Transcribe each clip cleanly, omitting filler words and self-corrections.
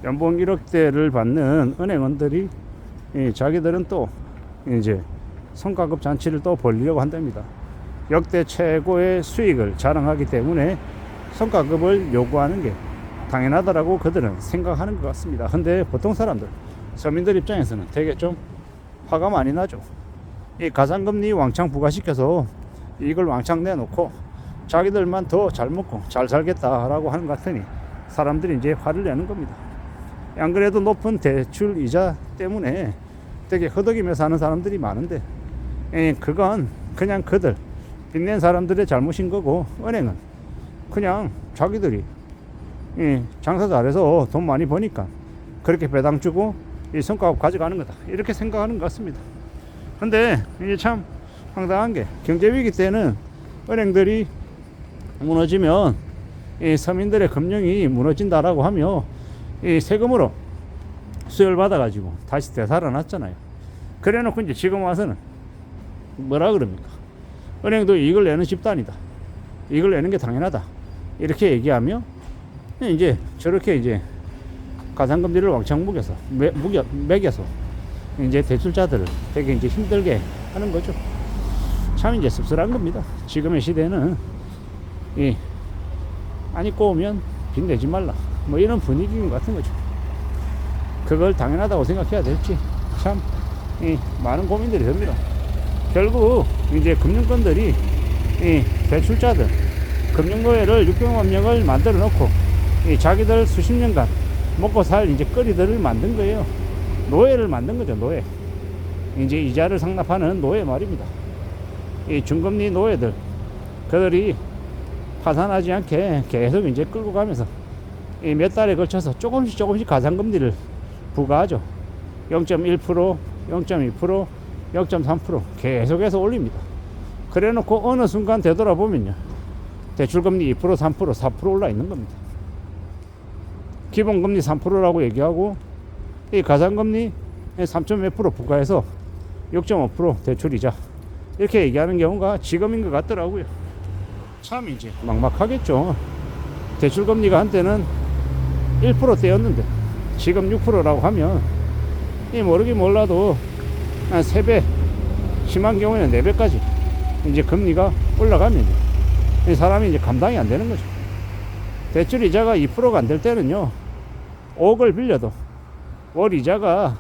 연봉 1억대를 받는 은행원들이 자기들은 또 이제 성과급 잔치를 또 벌리려고 한답니다. 역대 최고의 수익을 자랑하기 때문에 성과급을 요구하는 게 당연하다라고 그들은 생각하는 것 같습니다. 근데 보통 사람들, 서민들 입장에서는 되게 좀 화가 많이 나죠. 이 가산금리 왕창 부과시켜서 이걸 왕창 내놓고 자기들만 더 잘 먹고 잘 살겠다라고 하는 것 같으니 사람들이 이제 화를 내는 겁니다. 안 그래도 높은 대출 이자 때문에 되게 허덕이며 사는 사람들이 많은데 그건 그냥 그들 빚낸 사람들의 잘못인 거고, 은행은 그냥 자기들이 장사 잘해서 돈 많이 버니까 그렇게 배당 주고 이 성과급 가져가는 거다, 이렇게 생각하는 것 같습니다. 근데 이게 참 황당한 게, 경제위기 때는 은행들이 무너지면 이 서민들의 금융이 무너진다라고 하며 이 세금으로 수혈 받아가지고 다시 되살아났잖아요. 그래 놓고 이제 지금 와서는 뭐라 그럽니까? 은행도 이익을 내는 집단이다, 이익을 내는 게 당연하다, 이렇게 얘기하며 이제 저렇게 이제 가산금리를 왕창 매겨서 이제 대출자들을 되게 이제 힘들게 하는 거죠. 참 이제 씁쓸한 겁니다. 지금의 시대는 안 입고 오면 빚 내지 말라, 뭐 이런 분위기인 것 같은 거죠. 그걸 당연하다고 생각해야 될지 참 많은 고민들이 듭니다. 결국 이제 금융권들이 대출자들 금융노예를 600만 명을 만들어 놓고 자기들 수십 년간 먹고 살 이제 거리들을 만든 거예요. 노예를 만든 거죠, 노예. 이제 이자를 상납하는 노예 말입니다. 이 중금리 노예들, 그들이 파산하지 않게 계속 이제 끌고 가면서 몇 달에 걸쳐서 조금씩 가산금리를 부과하죠. 0.1%, 0.2%, 0.3% 계속해서 올립니다. 그래 놓고 어느 순간 되돌아보면요, 대출금리 2%, 3%, 4% 올라 있는 겁니다. 기본금리 3%라고 얘기하고 이 가산금리 3.몇% 부과해서 6.5% 대출이자, 이렇게 얘기하는 경우가 지금인 것 같더라고요. 참 이제 막막하겠죠. 대출금리가 한때는 1%대였는데 지금 6%라고 하면 모르긴 몰라도 한 3배, 심한 경우에는 4배까지 이제 금리가 올라가면 이 사람이 이제 감당이 안 되는 거죠. 대출 이자가 2%가 안 될 때는요, 5억을 빌려도 월 이자가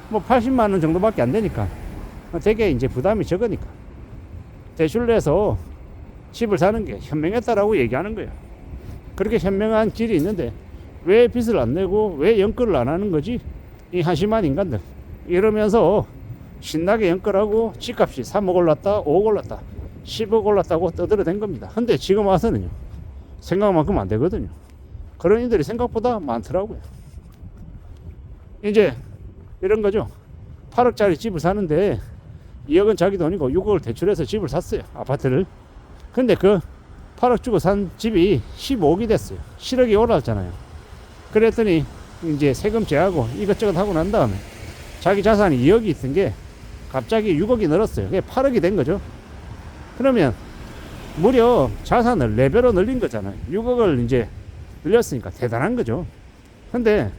뭐 80만 원 정도밖에 안 되니까 되게 이제 부담이 적으니까 대출 내서 집을 사는 게 현명했다라고 얘기하는 거예요. 그렇게 현명한 길이 있는데 왜 빚을 안 내고 왜 연끌을 안 하는 거지? 이 한심한 인간들. 이러면서 신나게 연끌하고 집값이 3억 올랐다, 5억 올랐다, 10억 올랐다고 떠들어댄 겁니다. 근데 지금 와서는요, 생각만큼 안 되거든요. 그런 이들이 생각보다 많더라고요. 이제 이런 거죠. 8억짜리 집을 사는데 2억은 자기 돈이고 6억을 대출해서 집을 샀어요, 아파트를. 근데 그 8억 주고 산 집이 15억이 됐어요. 7억이 올랐잖아요. 그랬더니 이제 세금 제하고 이것저것 하고 난 다음에 자기 자산이 2억이 있던 게 갑자기 6억이 늘었어요. 그게 8억이 된 거죠. 그러면 무려 자산을 4배로 늘린 거잖아요. 6억을 이제 늘렸으니까 대단한 거죠. 근데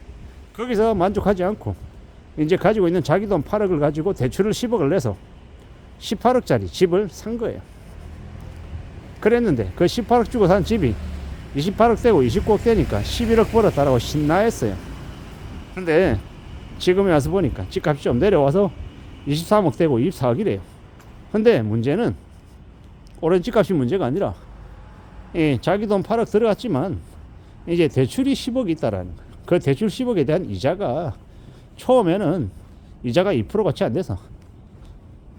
거기서 만족하지 않고 이제 가지고 있는 자기 돈 8억을 가지고 대출을 10억을 내서 18억짜리 집을 산 거예요. 그랬는데 그 18억 주고 산 집이 28억 되고 29억 되니까 11억 벌었다라고 신나했어요. 근데 지금에 와서 보니까 집값이 좀 내려와서 23억 되고 24억이래요. 근데 문제는 오른 집값이 문제가 아니라 자기 돈 8억 들어갔지만 이제 대출이 10억이 있다라는 거예요. 그 대출 10억에 대한 이자가 처음에는 이자가 2%같이 안 돼서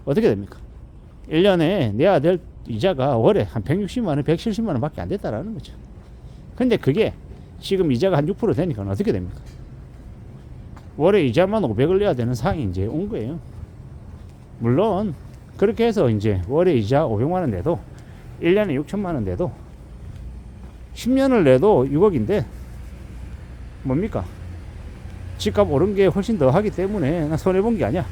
어떻게 됩니까? 1년에 내야 될 이자가 월에 한 160만 원, 170만 원 밖에 안 됐다라는 거죠. 근데 그게 지금 이자가 한 6% 되니까 어떻게 됩니까? 월에 이자만 500을 내야 되는 상황이 이제 온 거예요. 물론 그렇게 해서 이제 월에 이자 500만 원 내도 1년에 6천만 원 내도 10년을 내도 6억인데 뭡니까? 집값 오른 게 훨씬 더 하기 때문에 나 손해본 게 아니야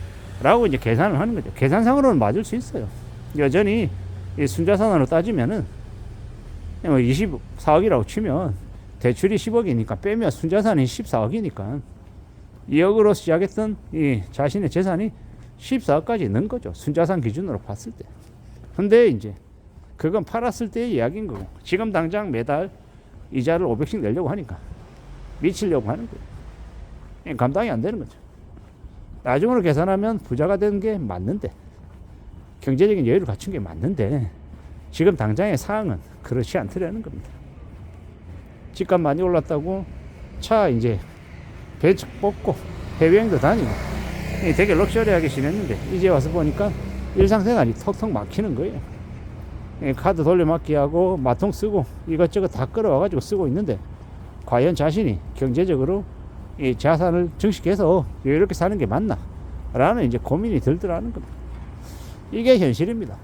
라고 이제 계산을 하는 거죠. 계산상으로는 맞을 수 있어요. 여전히 이 순자산으로 따지면은 24억이라고 치면 대출이 10억이니까 빼면 순자산이 14억이니까 2억으로 시작했던 이 자신의 재산이 14억까지 는 거죠. 순자산 기준으로 봤을 때. 근데 이제 그건 팔았을 때의 이야기인 거고 지금 당장 매달 이자를 500씩 내려고 하니까 미치려고 하는 거예요. 감당이 안 되는 거죠. 나중으로 계산하면 부자가 되는 게 맞는데 경제적인 여유를 갖춘 게 맞는데 지금 당장의 상황은 그렇지 않더라는 겁니다. 집값 많이 올랐다고 차 이제 배 뽑고 해외여행도 다니고 되게 럭셔리하게 지냈는데 이제 와서 보니까 일상생활이 턱턱 막히는 거예요. 카드 돌려막기 하고 마통 쓰고 이것저것 다 끌어와가지고 쓰고 있는데 과연 자신이 경제적으로 이 자산을 증식해서 이렇게 사는 게 맞나? 라는 이제 고민이 들더라는 겁니다. 이게 현실입니다.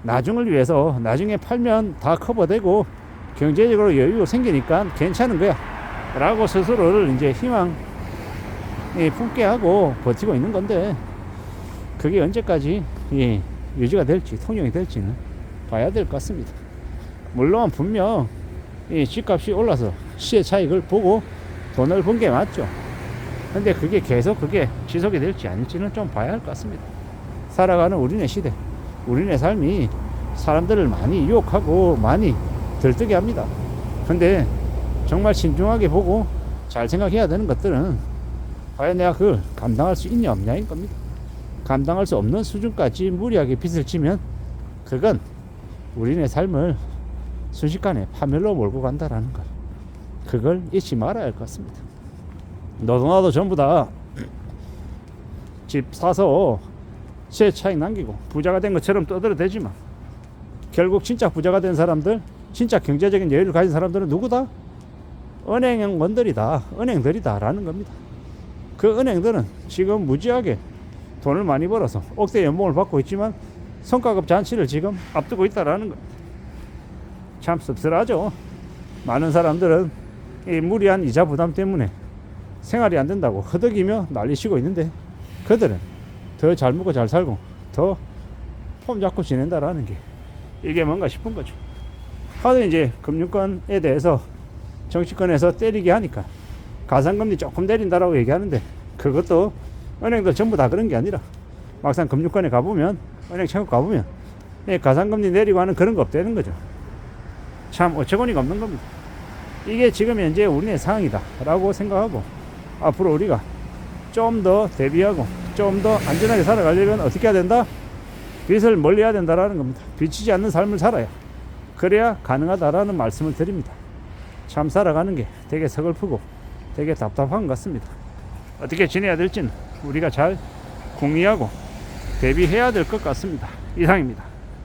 나중을 위해서 나중에 팔면 다 커버되고 경제적으로 여유가 생기니까 괜찮은 거야. 라고 스스로를 이제 희망 품게 하고 버티고 있는 건데 그게 언제까지 유지가 될지 통용이 될지는 봐야 될 것 같습니다. 물론 분명 이 집값이 올라서 시세 차익을 보고 돈을 번 게 맞죠. 근데 그게 계속 그게 지속이 될지 아닐지는 좀 봐야 할 것 같습니다. 살아가는 우리네 시대, 우리네 삶이 사람들을 많이 유혹하고 많이 들뜨게 합니다. 근데 정말 신중하게 보고 잘 생각해야 되는 것들은 과연 내가 그걸 감당할 수 있냐 없냐인 겁니다. 감당할 수 없는 수준까지 무리하게 빚을 지면 그건 우리네 삶을 순식간에 파멸로 몰고 간다라는 걸 그걸 잊지 말아야 할 것 같습니다. 너도 나도 전부 다 집 사서 시세 차익 남기고 부자가 된 것처럼 떠들어대지만 결국 진짜 부자가 된 사람들, 진짜 경제적인 여유를 가진 사람들은 누구다? 은행원들이다, 은행들이다라는 겁니다. 그 은행들은 지금 무지하게 돈을 많이 벌어서 억대 연봉을 받고 있지만 성과급 잔치를 지금 앞두고 있다라는 겁니다. 참 씁쓸하죠. 많은 사람들은 이 무리한 이자 부담 때문에 생활이 안 된다고 허덕이며 난리치고 있는데 그들은 더 잘 먹고 잘 살고 더 폼 잡고 지낸다라는 게 이게 뭔가 싶은 거죠. 하도 이제 금융권에 대해서 정치권에서 때리게 하니까 가상금리 조금 내린다라고 얘기하는데 그것도 은행도 전부 다 그런 게 아니라 막상 금융권에 가보면 은행 창구 가보면 가상금리 내리고 하는 그런 거 없다는 거죠. 참 어처구니가 없는 겁니다. 이게 지금 현재 우리의 상황이다 라고 생각하고 앞으로 우리가 좀 더 대비하고 좀 더 안전하게 살아가려면 어떻게 해야 된다? 빚을 멀리 해야 된다라는 겁니다. 빚지지 않는 삶을 살아야 그래야 가능하다라는 말씀을 드립니다. 참 살아가는 게 되게 서글프고 되게 답답한 것 같습니다. 어떻게 지내야 될지는 우리가 잘 궁리하고 대비해야 될 것 같습니다. 이상입니다.